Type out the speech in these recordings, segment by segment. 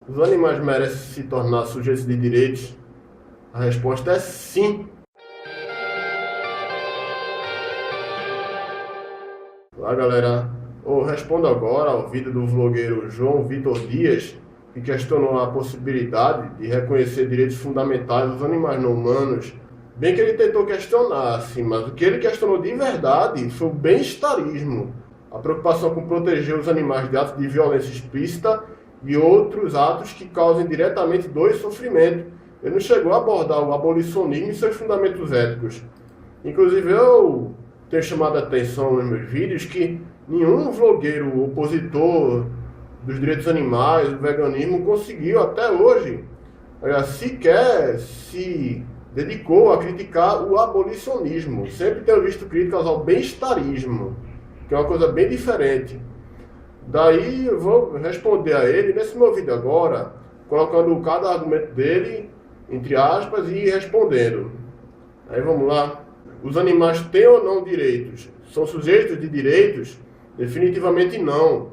Os animais merecem se tornar sujeitos de direitos? A resposta é sim. Olá, galera. Eu respondo agora ao vídeo do vlogueiro João Vitor Dias, que questionou a possibilidade de reconhecer direitos fundamentais dos animais não humanos. Bem que ele tentou questionar, sim, mas o que ele questionou de verdade foi o bem-estarismo, a preocupação com proteger os animais de atos de violência explícita e outros atos que causem diretamente dor e sofrimento. Ele não chegou a abordar o abolicionismo e seus fundamentos éticos. Inclusive, eu tenho chamado a atenção nos meus vídeos que nenhum vlogueiro opositor dos direitos animais, do veganismo, conseguiu até hoje, sequer se dedicou a criticar o abolicionismo. Sempre tenho visto críticas ao bem-estarismo, que é uma coisa bem diferente. Daí eu vou responder a ele nesse meu vídeo agora, colocando cada argumento dele, entre aspas, e respondendo. Aí vamos lá. Os animais têm ou não direitos? São sujeitos de direitos? Definitivamente não.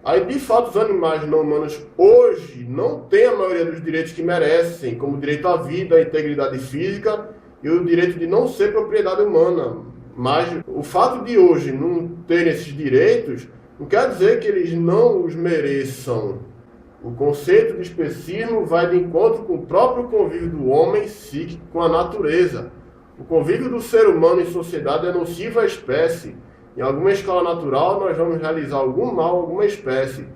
Aí, de fato, os animais não humanos hoje não têm a maioria dos direitos que merecem, como o direito à vida, à integridade física e o direito de não ser propriedade humana. Mas o fato de hoje não terem esses direitos não quer dizer que eles não os mereçam. O conceito de especismo vai de encontro com o próprio convívio do homem psíquico com a natureza. O convívio do ser humano em sociedade é nocivo à espécie. Em alguma escala natural, nós vamos realizar algum mal a alguma espécie,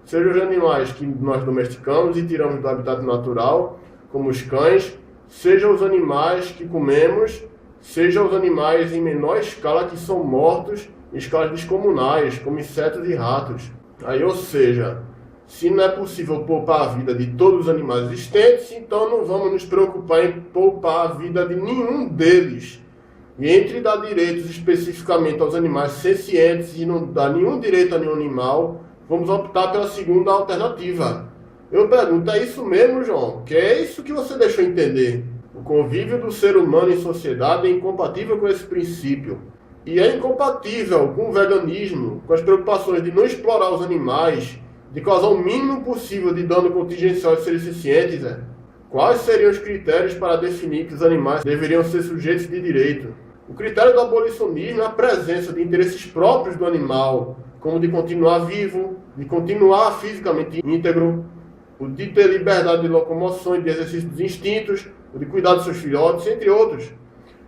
seja os animais que nós domesticamos e tiramos do habitat natural, como os cães, seja os animais que comemos, seja os animais em menor escala que são mortos em escalas descomunais, como insetos e ratos. Aí, ou seja, se não é possível poupar a vida de todos os animais existentes, então não vamos nos preocupar em poupar a vida de nenhum deles. E entre dar direitos especificamente aos animais sencientes e não dar nenhum direito a nenhum animal, vamos optar pela segunda alternativa. Eu pergunto, é isso mesmo, João? Que é isso que você deixou entender? O convívio do ser humano em sociedade é incompatível com esse princípio. E é incompatível com o veganismo, com as preocupações de não explorar os animais, de causar o mínimo possível de dano contingencial aos seres sencientes. Quais seriam os critérios para definir que os animais deveriam ser sujeitos de direito? O critério do abolicionismo é a presença de interesses próprios do animal, como de continuar vivo, de continuar fisicamente íntegro, o de ter liberdade de locomoção e de exercício dos instintos, o de cuidar dos seus filhotes, entre outros.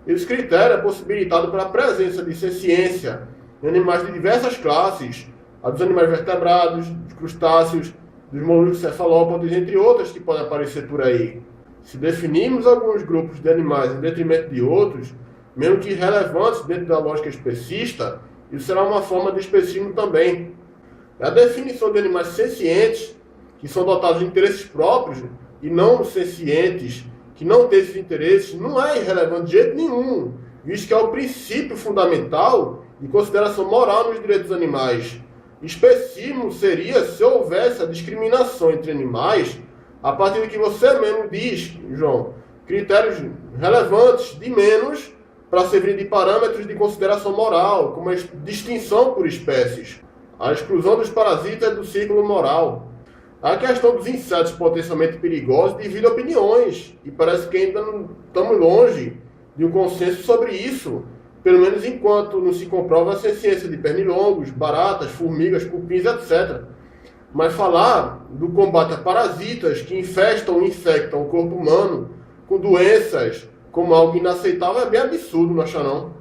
Esse critério é possibilitado pela presença de senciência em animais de diversas classes, a dos animais vertebrados, dos crustáceos, dos moluscos cefalópodes, entre outras que podem aparecer por aí. Se definirmos alguns grupos de animais em detrimento de outros, mesmo que irrelevantes dentro da lógica especista, isso será uma forma de especismo também. A definição de animais sencientes, que são dotados de interesses próprios, e não sencientes, que não têm esses interesses, não é irrelevante de jeito nenhum, visto que é o princípio fundamental de consideração moral nos direitos dos animais. Especismo seria se houvesse a discriminação entre animais, a partir do que você mesmo diz, João, critérios relevantes de menos, para servir de parâmetros de consideração moral, como a distinção por espécies. A exclusão dos parasitas do círculo moral. A questão dos insetos potencialmente perigosos divide opiniões, e parece que ainda não estamos longe de um consenso sobre isso, pelo menos enquanto não se comprova a senciência de pernilongos, baratas, formigas, cupins, etc. Mas falar do combate a parasitas que infestam ou infectam o corpo humano com doenças como algo inaceitável é bem absurdo, não acha não?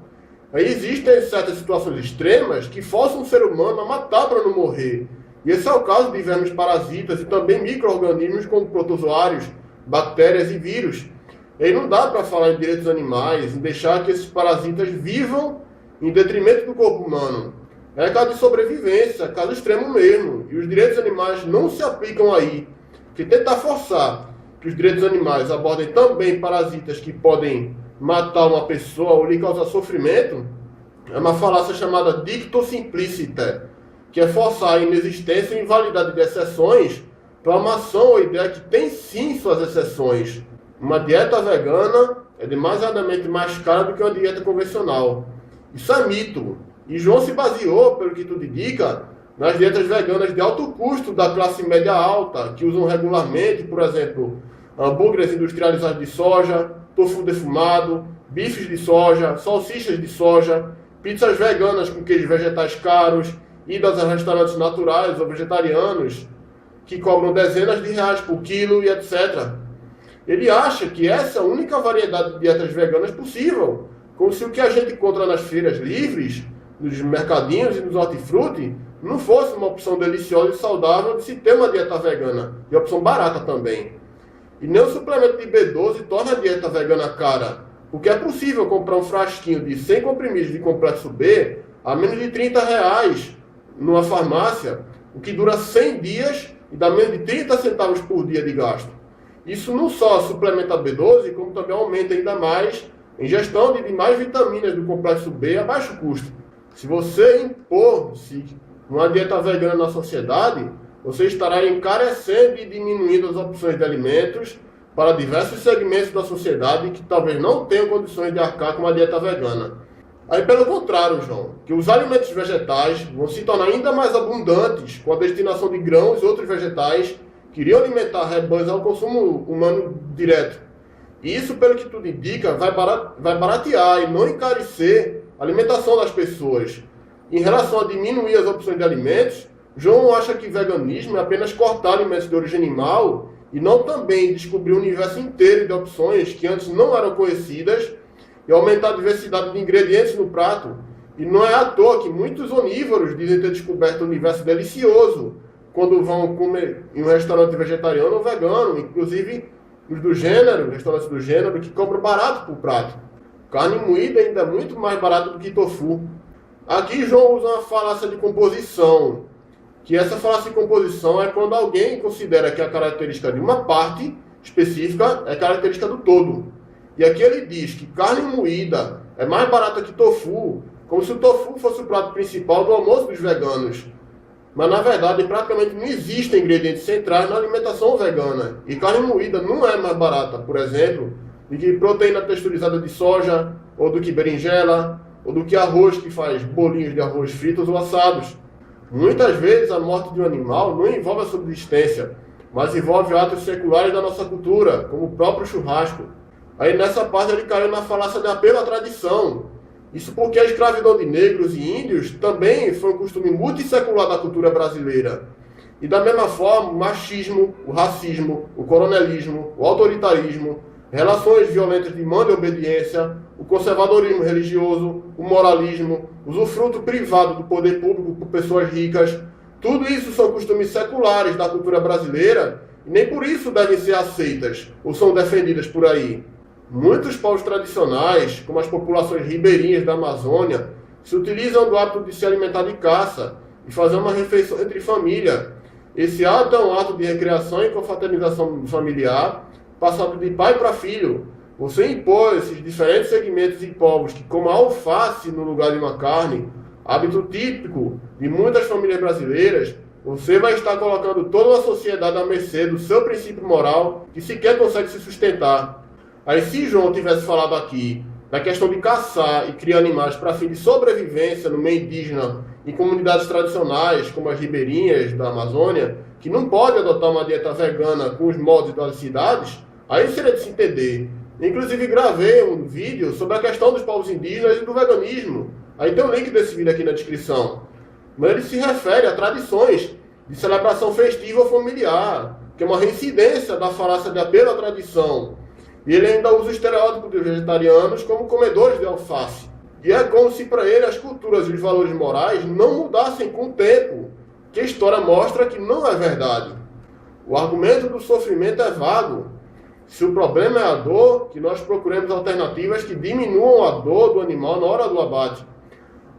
Aí existem certas situações extremas que forçam o ser humano a matar para não morrer. E esse é o caso de vermes parasitas e também micro-organismos como protozoários, bactérias e vírus. E aí não dá para falar em direitos animais, em deixar que esses parasitas vivam em detrimento do corpo humano. É caso de sobrevivência, caso extremo mesmo. E os direitos animais não se aplicam aí. Porque tentar forçar que os direitos animais abordem também parasitas que podem matar uma pessoa ou lhe causar sofrimento, é uma falácia chamada dicto simpliciter, que é forçar a inexistência e invalidade de exceções para uma ação ou ideia que tem sim suas exceções. Uma dieta vegana é demasiadamente mais cara do que uma dieta convencional. Isso é mito. E João se baseou, pelo que tudo indica, nas dietas veganas de alto custo da classe média alta, que usam regularmente, por exemplo, hambúrgueres industrializados de soja, tofu defumado, bifes de soja, salsichas de soja, pizzas veganas com queijos vegetais caros, idas a restaurantes naturais ou vegetarianos, que cobram dezenas de reais por quilo e etc. Ele acha que essa é a única variedade de dietas veganas possível, como se o que a gente encontra nas feiras livres, nos mercadinhos e nos hortifruti, não fosse uma opção deliciosa e saudável de se ter uma dieta vegana, e opção barata também. E nem o suplemento de B12 torna a dieta vegana cara, porque é possível comprar um frasquinho de 100 comprimidos de complexo B a menos de R$30 numa farmácia, o que dura 100 dias e dá menos de 30 centavos por dia de gasto. Isso não só suplementa a B12, como também aumenta ainda mais a ingestão de mais vitaminas do complexo B a baixo custo. Se você impor-se uma dieta vegana na sociedade, você estará encarecendo e diminuindo as opções de alimentos para diversos segmentos da sociedade que talvez não tenham condições de arcar com uma dieta vegana. Aí, pelo contrário, João, que os alimentos vegetais vão se tornar ainda mais abundantes com a destinação de grãos e outros vegetais que iriam alimentar rebanhos ao consumo humano direto. E isso, pelo que tudo indica, vai baratear e não encarecer a alimentação das pessoas. Em relação a diminuir as opções de alimentos, João acha que veganismo é apenas cortar alimentos de origem animal e não também descobrir um universo inteiro de opções que antes não eram conhecidas e aumentar a diversidade de ingredientes no prato. E não é à toa que muitos onívoros dizem ter descoberto um universo delicioso quando vão comer em um restaurante vegetariano ou vegano, inclusive os do gênero, restaurantes do gênero, que cobram barato por prato. Carne moída ainda é muito mais barata do que tofu. Aqui João usa uma falácia de composição, que essa falácia de composição é quando alguém considera que a característica de uma parte específica é característica do todo. E aqui ele diz que carne moída é mais barata que tofu, como se o tofu fosse o prato principal do almoço dos veganos. Mas na verdade praticamente não existem ingredientes centrais na alimentação vegana. E carne moída não é mais barata, por exemplo, do que proteína texturizada de soja, ou do que berinjela, ou do que arroz que faz bolinhos de arroz fritos ou assados. Muitas vezes a morte de um animal não envolve a subsistência, mas envolve atos seculares da nossa cultura, como o próprio churrasco. Aí nessa parte ele caiu na falácia de apelo à tradição. Isso porque a escravidão de negros e índios também foi um costume multissecular da cultura brasileira. E da mesma forma, o machismo, o racismo, o coronelismo, o autoritarismo, relações violentas de mando e obediência, o conservadorismo religioso, o moralismo, o usufruto privado do poder público por pessoas ricas, tudo isso são costumes seculares da cultura brasileira e nem por isso devem ser aceitas ou são defendidas por aí. Muitos povos tradicionais, como as populações ribeirinhas da Amazônia, se utilizam do hábito de se alimentar de caça e fazer uma refeição entre família. Esse ato é um ato de recreação e confraternização familiar, passado de pai para filho. Você impor esses diferentes segmentos e povos que comam alface no lugar de uma carne, hábito típico de muitas famílias brasileiras, você vai estar colocando toda a sociedade à mercê do seu princípio moral que sequer consegue se sustentar. Aí se João tivesse falado aqui da questão de caçar e criar animais para fim de sobrevivência no meio indígena em comunidades tradicionais, como as ribeirinhas da Amazônia, que não pode adotar uma dieta vegana com os moldes das cidades, aí seria de se entender. Inclusive gravei um vídeo sobre a questão dos povos indígenas e do veganismo. Aí tem o link desse vídeo aqui na descrição. Mas ele se refere a tradições de celebração festiva ou familiar, que é uma reincidência da falácia de apelo à tradição. E ele ainda usa o estereótipo dos vegetarianos como comedores de alface. E é como se para ele as culturas e os valores morais não mudassem com o tempo, que a história mostra que não é verdade. O argumento do sofrimento é vago. Se o problema é a dor, que nós procuremos alternativas que diminuam a dor do animal na hora do abate.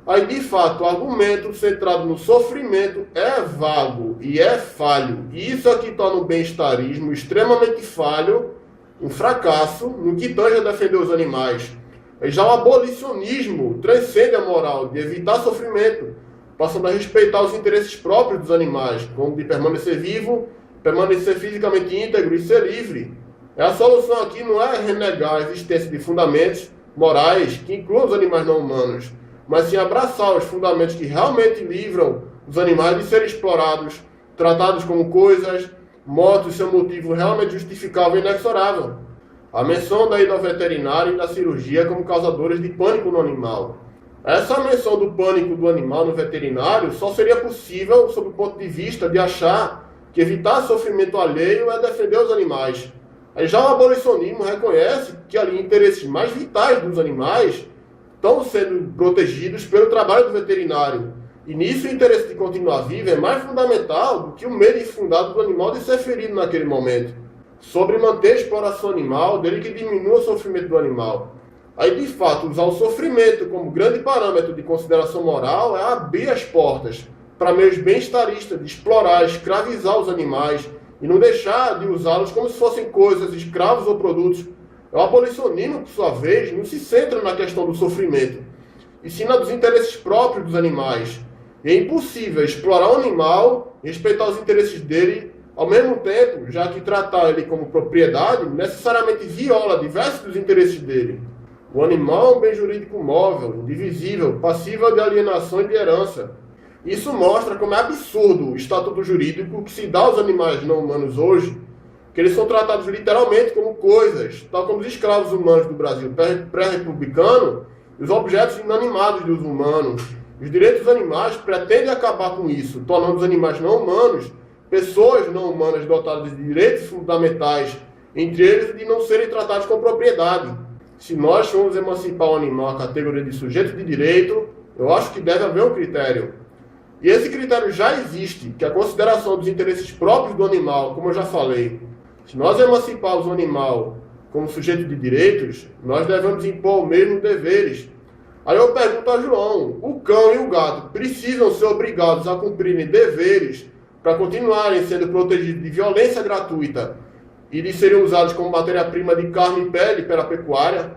Aí, de fato, o argumento centrado no sofrimento é vago e é falho. E isso aqui torna o bem-estarismo extremamente falho, um fracasso no que tange a defender os animais. Já o abolicionismo transcende a moral de evitar sofrimento, passando a respeitar os interesses próprios dos animais, como de permanecer vivo, permanecer fisicamente íntegro e ser livre. A solução aqui não é renegar a existência de fundamentos morais que incluam os animais não humanos, mas sim abraçar os fundamentos que realmente livram dos animais de serem explorados, tratados como coisas, mortos sem motivo realmente justificável e inexorável. A menção daí do veterinário e da cirurgia como causadores de pânico no animal. Essa menção do pânico do animal no veterinário só seria possível sob o ponto de vista de achar que evitar sofrimento alheio é defender os animais. Aí já o abolicionismo reconhece que ali interesses mais vitais dos animais estão sendo protegidos pelo trabalho do veterinário. E nisso o interesse de continuar vivo é mais fundamental do que o medo infundado do animal de ser ferido naquele momento. Sobre manter a exploração animal, dele que diminua o sofrimento do animal. Aí, de fato, usar o sofrimento como grande parâmetro de consideração moral é abrir as portas para meios bem-estaristas de explorar, escravizar os animais e não deixar de usá-los como se fossem coisas, escravos ou produtos. O abolicionismo, por sua vez, não se centra na questão do sofrimento, e sim na dos interesses próprios dos animais. E é impossível explorar o animal e respeitar os interesses dele ao mesmo tempo, já que tratar ele como propriedade necessariamente viola diversos dos interesses dele. O animal é um bem jurídico móvel, indivisível, passível de alienação e de herança. Isso mostra como é absurdo o estatuto jurídico que se dá aos animais não humanos hoje, que eles são tratados literalmente como coisas, tal como os escravos humanos do Brasil pré-republicano e os objetos inanimados de uso humano. Os direitos dos animais pretendem acabar com isso, tornando os animais não humanos pessoas não humanas dotadas de direitos fundamentais, entre eles de não serem tratados com propriedade. Se nós formos emancipar o animal à categoria de sujeito de direito, eu acho que deve haver um critério. E esse critério já existe, que é a consideração dos interesses próprios do animal, como eu já falei. Se nós emanciparmos o animal como sujeito de direitos, nós devemos impor os mesmos deveres. Aí eu pergunto a João, o cão e o gato precisam ser obrigados a cumprirem deveres para continuarem sendo protegidos de violência gratuita e de serem usados como matéria-prima de carne e pele pela pecuária?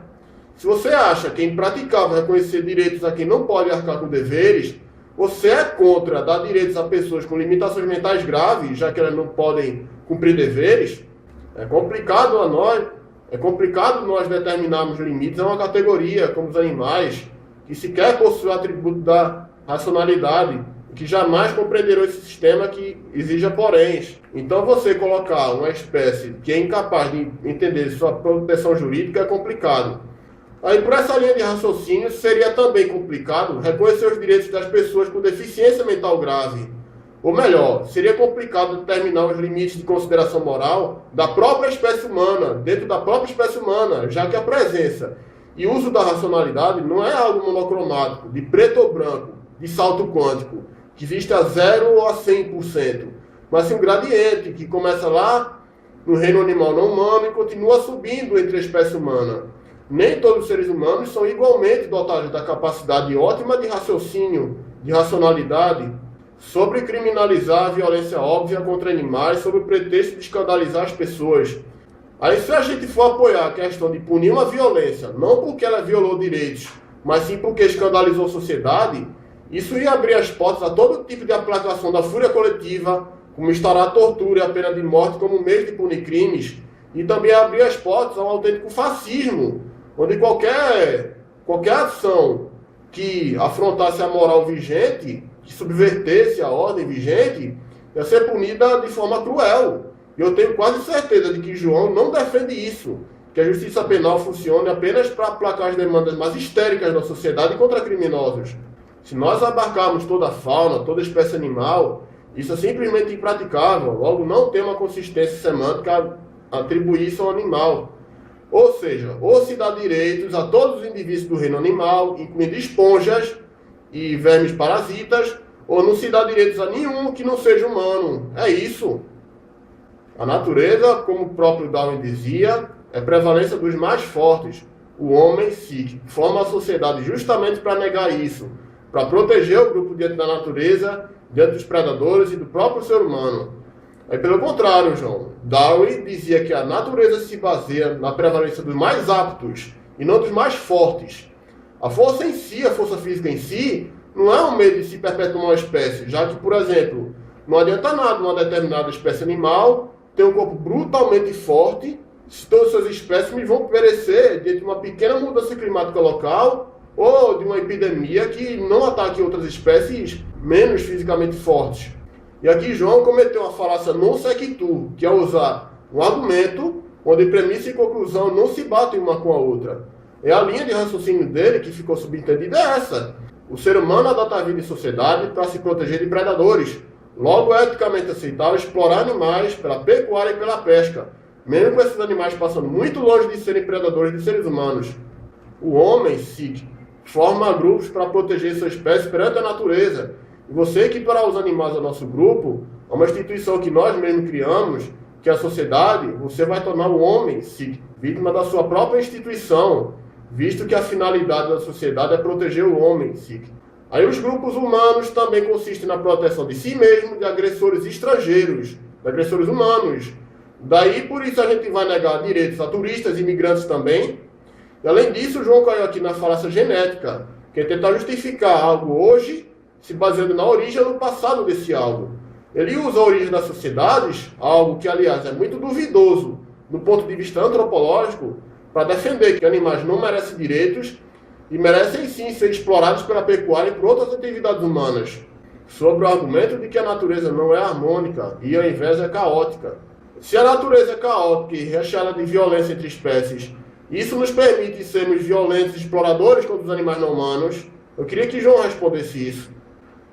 Se você acha que é impraticável reconhecer direitos a quem não pode arcar com deveres, você é contra dar direitos a pessoas com limitações mentais graves, já que elas não podem cumprir deveres? É complicado nós determinarmos limites a uma categoria, como os animais, que sequer possui o atributo da racionalidade, que jamais compreenderão esse sistema que exija poréns. Então você colocar uma espécie que é incapaz de entender sua proteção jurídica é complicado. Aí por essa linha de raciocínio seria também complicado reconhecer os direitos das pessoas com deficiência mental grave. Ou melhor, seria complicado determinar os limites de consideração moral da própria espécie humana, dentro da própria espécie humana, já que a presença e uso da racionalidade não é algo monocromático, de preto ou branco, de salto quântico, que existe a 0 ou a 100%, mas sim um gradiente que começa lá no reino animal não humano e continua subindo entre a espécie humana. Nem todos os seres humanos são igualmente dotados da capacidade ótima de raciocínio, de racionalidade. Sobre criminalizar a violência óbvia contra animais sob o pretexto de escandalizar as pessoas. Aí se a gente for apoiar a questão de punir uma violência, não porque ela violou direitos, mas sim porque escandalizou a sociedade, isso ia abrir as portas a todo tipo de aplicação da fúria coletiva, como instaurar a tortura e a pena de morte como meio de punir crimes, e também abrir as portas a um autêntico fascismo, onde qualquer ação que afrontasse a moral vigente, que subvertesse a ordem vigente, ia ser punida de forma cruel. E eu tenho quase certeza de que João não defende isso, que a justiça penal funcione apenas para aplacar as demandas mais histéricas da sociedade contra criminosos. Se nós abarcarmos toda a fauna, toda a espécie animal, isso é simplesmente impraticável, logo não tem uma consistência semântica a atribuir isso ao animal. Ou seja, ou se dá direitos a todos os indivíduos do reino animal, incluindo esponjas e vermes parasitas, ou não se dá direitos a nenhum que não seja humano. É isso. A natureza, como o próprio Darwin dizia, é prevalência dos mais fortes. O homem se forma a sociedade justamente para negar isso, para proteger o grupo diante da natureza, diante dos predadores e do próprio ser humano. Aí, pelo contrário, João, Darwin dizia que a natureza se baseia na prevalência dos mais aptos e não dos mais fortes. A força em si, a força física em si, não é um meio de se perpetuar uma espécie, já que, por exemplo, não adianta nada uma determinada espécie animal ter um corpo brutalmente forte, se todas as suas espécimes vão perecer diante de uma pequena mudança climática local ou de uma epidemia que não ataque outras espécies menos fisicamente fortes. E aqui João cometeu uma falácia non sequitur, que é usar um argumento onde premissa e conclusão não se batem uma com a outra. É a linha de raciocínio dele que ficou subentendida é essa. O ser humano adota a vida em sociedade para se proteger de predadores. Logo, é eticamente aceitável explorar animais pela pecuária e pela pesca, mesmo com esses animais passando muito longe de serem predadores de seres humanos. O homem, Sikh, forma grupos para proteger sua espécie perante a natureza. E você equiparar os animais ao nosso grupo, a uma instituição que nós mesmos criamos, que é a sociedade, você vai tornar o homem, Sikh, vítima da sua própria instituição, visto que a finalidade da sociedade é proteger o homem, Sikh. Aí os grupos humanos também consistem na proteção de si mesmo de agressores estrangeiros, de agressores humanos. Daí, por isso, a gente vai negar direitos a turistas e imigrantes também. E, além disso, João caiu aqui na falácia genética, que é tentar justificar algo hoje, se baseando na origem ou no passado desse algo. Ele usa a origem das sociedades, algo que, aliás, é muito duvidoso do ponto de vista antropológico, para defender que animais não merecem direitos e merecem sim ser explorados pela pecuária e por outras atividades humanas. Sobre o argumento de que a natureza não é harmônica e ao invés é caótica. Se a natureza é caótica e recheada de violência entre espécies, isso nos permite sermos violentos e exploradores contra os animais não humanos? Eu queria que João respondesse isso.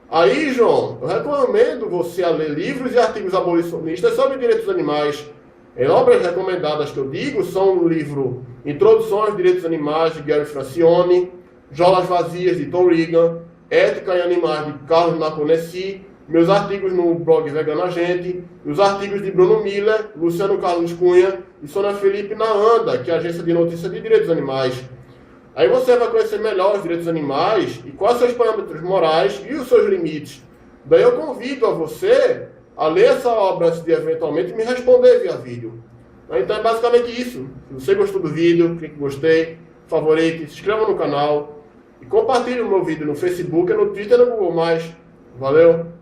Aí, João, eu recomendo você a ler livros e artigos abolicionistas sobre direitos dos animais. Em obras recomendadas que eu digo são o livro Introdução aos Direitos dos Animais, de Gary Francione, Jaulas Vazias, de Tom Regan, Ética em Animais, de Carlos Naponesi, meus artigos no blog Vegano Agente, e os artigos de Bruno Miller, Luciano Carlos Cunha e Sônia Felipe na ANDA, que é a Agência de Notícias de Direitos dos Animais. Aí você vai conhecer melhor os direitos dos animais e quais são os parâmetros morais e os seus limites. Daí eu convido a você a ler essa obra antes de eventualmente me responder via vídeo. Então é basicamente isso. Se você gostou do vídeo, clique em gostei, favorite, se inscreva no canal e compartilhe o meu vídeo no Facebook, no Twitter e no Google+. Valeu!